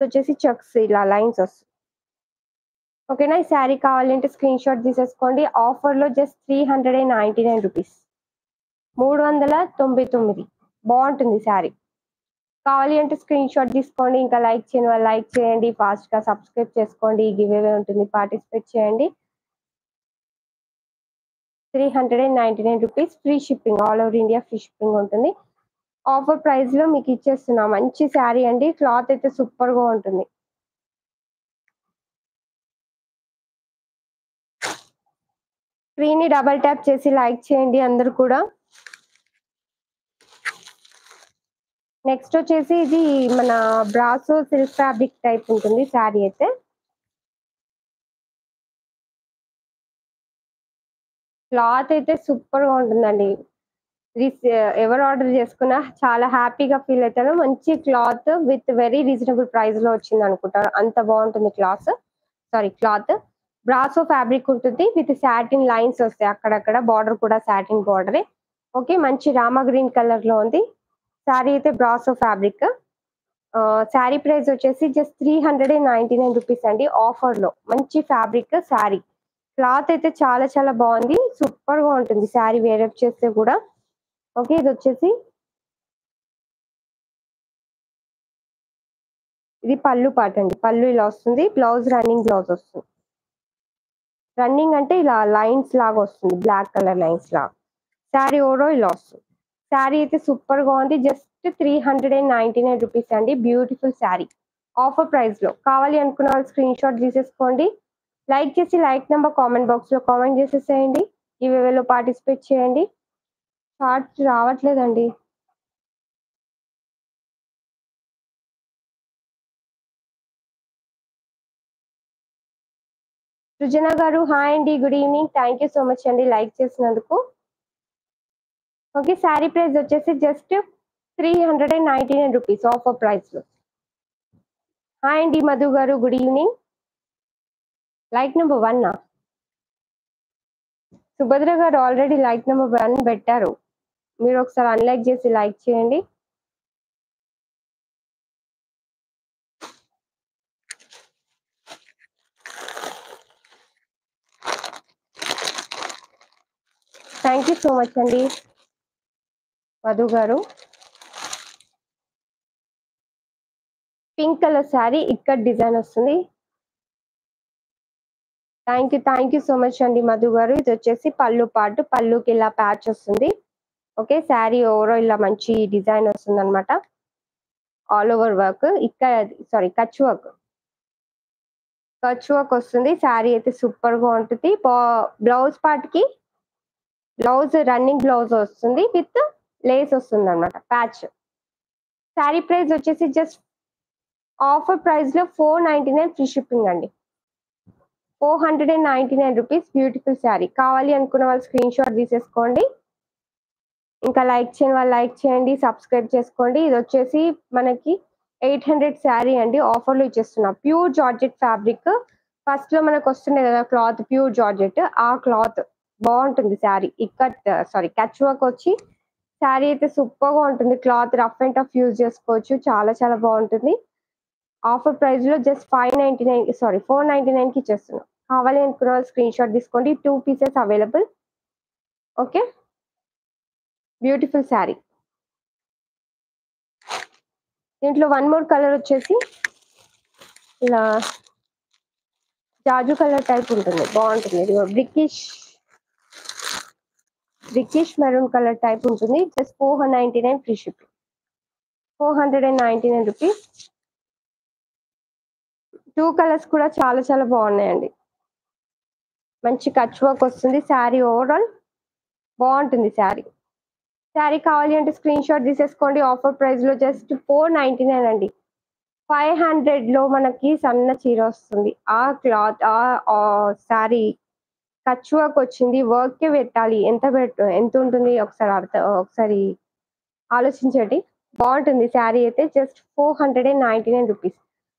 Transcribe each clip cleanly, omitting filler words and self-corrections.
వచ్చేసి చెక్స్ ఇలా లైన్స్ వస్తాయి. ఓకేనా? ఈ శారీ కావాలంటే స్క్రీన్ షాట్ తీసేసుకోండి. ఆఫర్‌లో జస్ట్ 399 రూపీస్. 399 బావుంటుంది శారీ. కావాలి అంటే స్క్రీన్ షాట్ తీసుకోండి. ఇంకా లైక్ చేయని వాళ్ళు లైక్ చేయండి. ఫాస్ట్‌గా సబ్స్క్రైబ్ చేసుకోండి. గివ్ అవే ఉంటుంది. పార్టిసిపేట్ చేయండి. 399 rupees free shipping. All over India free shipping ఉంటుంది. ఆఫర్ ప్రైస్‌లో మీకు ఇచ్చేస్తున్నా. మంచి శారీ అండి. క్లాత్ అయితే సూపర్‌గా ఉంటుంది. స్క్రీన్‌ని డబుల్ ట్యాప్ చేసి లైక్ చేయండి అందరూ కూడా. నెక్స్ట్ వచ్చేసి ఇది మన బ్రాసో సిల్క్ ఫ్యాబ్రిక్ టైప్ ఉంటుంది శారీ అయితే. క్లాత్ అయితే సూపర్‌గా ఉంటుందండి. ఎవరు ఆర్డర్ చేసుకున్నా చాలా హ్యాపీగా ఫీల్ అవుతారు. మంచి క్లాత్ విత్ వెరీ రీజనబుల్ ప్రైస్‌లో వచ్చిందనుకుంటా. అంత బావుంటుంది క్లాత్. బ్రాసో ఫ్యాబ్రిక్ ఉంటుంది. విత్ సాటిన్ లైన్స్ వస్తాయి అక్కడక్కడ. బార్డర్ కూడా సాటిన్ బార్డరే. ఓకే. మంచి రామా గ్రీన్ కలర్‌లో ఉంది. శారీ అయితే బ్రాసో ఫ్యాబ్రిక్. శారీ ప్రైస్ వచ్చేసి జస్ట్ 399 రూపీస్ అండి ఆఫర్‌లో. మంచి ఫ్యాబ్రిక్ శారీ. క్లాత్ అయితే చాలా చాలా బావుంది. సూపర్‌గా ఉంటుంది శారీ వేరప్ చేస్తే కూడా. ఓకే. ఇదొచ్చేసి ఇది పళ్ళు పాటండి. పళ్ళు ఇలా వస్తుంది. బ్లౌజ్ రన్నింగ్ బ్లౌజ్ వస్తుంది. రన్నింగ్ అంటే ఇలా లైన్స్ లాగా వస్తుంది. బ్లాక్ కలర్ లైన్స్ లాగా. శారీ ఓవరాల్ ఇలా వస్తుంది. శారీ అయితే సూపర్‌గా ఉంది. జస్ట్ 399 రూపీస్ అండి. బ్యూటిఫుల్ శారీ. ఆఫర్ ప్రైస్‌లో. కావాలి అనుకున్న వాళ్ళు స్క్రీన్ షాట్ తీసేసుకోండి. లైక్ చేసి లైక్ నంబర్ కామెంట్ బాక్స్‌లో కామెంట్ చేసేసేయండి. గివ్-అవేలో పార్టిసిపేట్ చేయండి. చార్ట్స్ రావట్లేదండి. సృజన గారు హాయ్ అండి. Good evening. Thank you so much అండి లైక్ చేసినందుకు. ఓకే. శారీ ప్రైస్ వచ్చేసి జస్ట్ 399 రూపీస్ ఆఫర్ ప్రైస్‌లో. హాయ్ అండి మధు గారు. Good evening. Like number 1 Subhadra గారు ఆల్రెడీ లైక్ నంబర్ 1 పెట్టారు. మీరు ఒకసారి అన్‌లైక్ చేసి లైక్ చేయండి. థాంక్ యూ సో మచ్ అండి. మధు గారు. Pink colour sari ikat design వస్తుంది. థాంక్ యూ సో మచ్ అండి మధు గారు. ఇదొచ్చేసి పళ్ళు పార్ట్. పళ్ళుకి ఇలా ప్యాచ్ వస్తుంది. ఓకే. శారీ ఓవరాల్ ఇలా మంచి డిజైన్ వస్తుందన్నమాట. All over work. Kutch work. Kutch work వస్తుంది. శారీ అయితే సూపర్‌గా ఉంటుంది. బ్లౌజ్ రన్నింగ్ బ్లౌజ్ వస్తుంది. విత్ లేస్ వస్తుందన్నమాట. ప్యాచ్. శారీ ప్రైస్ వచ్చేసి జస్ట్ ఆఫర్ ప్రైస్‌లో 499 ఫ్రీ షిప్పింగ్ అండి. 499 రూపీస్ బ్యూటిఫుల్ శారీ. కావాలి అనుకున్న వాళ్ళు స్క్రీన్ షాట్ తీసేసుకోండి. ఇంకా లైక్ చేయని వాళ్ళు లైక్ చేయండి. సబ్స్క్రైబ్ చేసుకోండి. ఇదొచ్చేసి మనకి 800 శారీ అండి. ఆఫర్‌లో ఇచ్చేస్తున్నా. Pure georgette fabric. ఫస్ట్‌లో మనకొస్తుండే కదా క్లాత్ ప్యూర్ జార్జెట్. ఆ క్లాత్ బావుంటుంది శారీ. కచ్ వర్క్ వచ్చి శారీ అయితే సూపర్‌గా ఉంటుంది. Cloth rough and tough use చేసుకోవచ్చు. చాలా చాలా బావుంటుంది. ఆఫర్ ప్రైస్‌లో జస్ట్ 499కి ఇచ్చేస్తున్నాం. కావాలి అనుకున్న వాళ్ళు స్క్రీన్ షాట్ తీసుకోండి. 2 pieces available. Okay. Beautiful sari. దీంట్లో వన్ మోర్ కలర్ వచ్చేసి ఇలా జాజు కలర్ టైప్ ఉంటుంది. బావుంటుంది. ఇదిగో బ్రికిష్ మెరూన్ కలర్ టైప్ ఉంటుంది. Just 499 free shipping. 499 rupees. 2 colours కూడా చాలా చాలా బాగున్నాయండి. మంచి కచ్ వర్క్ వస్తుంది. శారీ ఓవరాల్ బావుంటుంది శారీ. శారీ కావాలి అంటే స్క్రీన్ షాట్ తీసేసుకోండి. ఆఫర్ ప్రైస్‌లో జస్ట్ 499 అండి. 500లో మనకి సన్న చీర వస్తుంది. ఆ క్లాత్ శారీ కచ్ వర్క్ వచ్చింది. వర్కే పెట్టాలి. ఎంతుంటుంది ఒకసారి ఆలోచించండి. బావుంటుంది శారీ అయితే జస్ట్ 499 రూపీస్.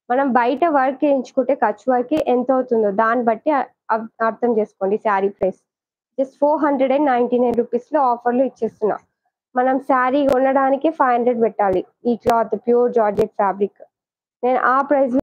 మనం బయట వర్క్ చేయించుకుంటే కచ్ వర్క్‌కి ఎంతవుతుందో దాన్ని బట్టి అర్థం చేసుకోండి శారీ ప్రైస్. జస్ట్ 499 రూపీస్‌లో ఆఫర్‌లో ఇచ్చేస్తున్నా. మనం శారీ కొనడానికి 500 పెట్టాలి. ఈ క్లాత్ ప్యూర్ జార్జెట్ ఫ్యాబ్రిక్. నేను ఆ ప్రైస్‌లో